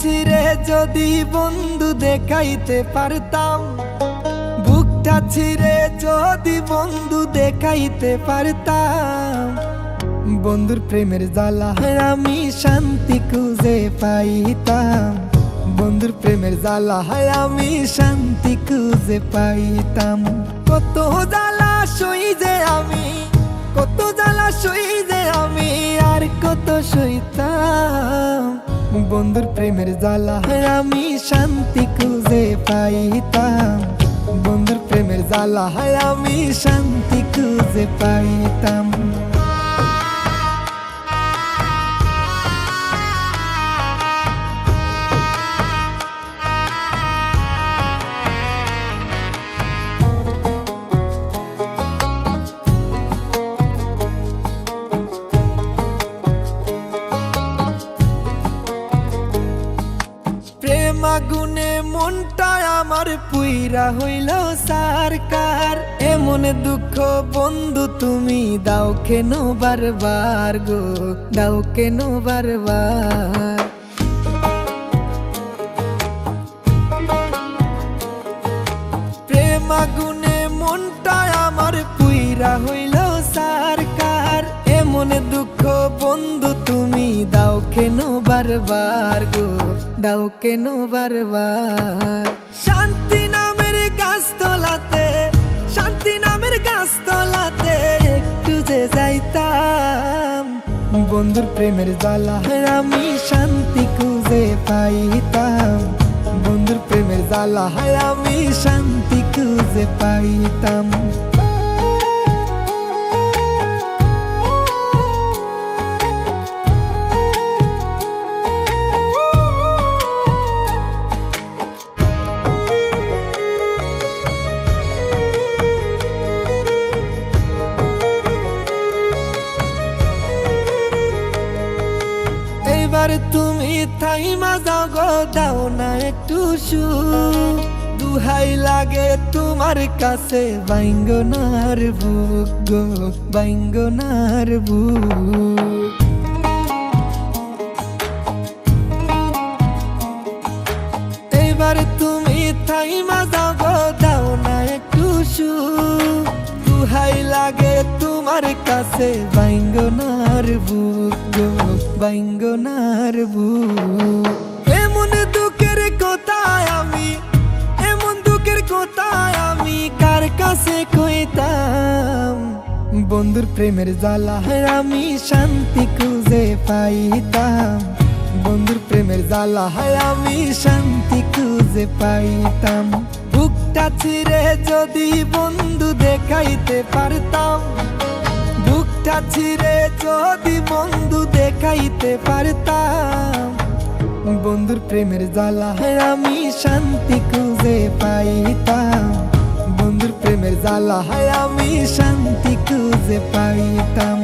ছিঁড়ে যদি বন্ধু দেখাইতে পারতাম, বুকটা ছিঁড়ে যদি বন্ধু দেখাইতে পারতাম, বন্ধুর প্রেমের জ্বালায় আমি শান্তি খুঁজে পাইতাম, বন্ধুর প্রেমের জ্বালায় আমি শান্তি খুঁজে পাইতাম। কত জ্বালা সই যে আমি, কত জ্বালা সই যে আমি, আর কত সইতাম, বন্ধুর প্রেমের জ্বালায় আমি শান্তি খুঁজে পাইতাম, বন্ধুর প্রেমের জ্বালায় আমি শান্তি খুঁজে পাইতাম। আগুনে মনটা আমার পুইরা হইল সারকার, এমন দুঃখ বন্ধু তুমি দাও কেন বারবার গো, দাও কেন বারবার। প্রেম আগুনে মনটা আমার পুইরা হইল সারকার, এমন দুঃখ বন্ধু তুমি দাও কেন বারবার গো, দাও কেন বারবার। শান্তি নামের গাছতলাতে, শান্তি নামের গাছতলাতে একটু যে যাইতাম, বন্ধুর প্রেমের জ্বালায় আমি শান্তি খুঁজে পাইতাম, বন্ধুর প্রেমের জ্বালায় আমি শান্তি খুঁজে পাইতাম। এবার তুমি থাইমা যাও গো, দাও না একটু সুখ, দুহাই লাগে তোমার কাছে বাইঙ্গনার বুক গো, বাইঙ্গনার বুক। এবার তুমি থাইমা যাও গো, দাও না একটু সুখ, দুহাই লাগে তোমার কাছে বাইঙ্গনার বুক গো, বাইঙ্গনার বুক। এমন দুঃখের কোথায় আমি, এমন দুঃখের কোথায় আমি কার কাছে কইতাম, বন্ধুর প্রেমের জ্বালায় আমি শান্তি খুঁজে পাইতাম, বন্ধুর প্রেমের জ্বালায় আমি শান্তি খুঁজে পাইতাম। বুকটা ছিঁড়ে যদি বন্ধু দেখাইতে পারতাম, বুকটা ছিঁড়ে যদি বন্ধু দেখাইতে পারতাম, বন্ধুর প্রেমের জ্বালায় আমি শান্তি খুঁজে পাইতাম, বন্ধুর প্রেমের জ্বালায় আমি শান্তি খুঁজে পাইতাম।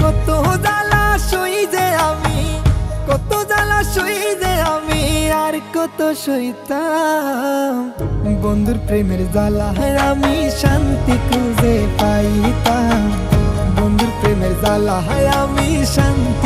কত জ্বালা সই যে আমি, কত জ্বালা সই যে আমি, আর কত সইতাম, বন্ধুর প্রেমের জ্বালায় আমি শান্তি খুঁজে পাইতাম, বন্ধুর প্রেমের জ্বালায় আমি শান্তি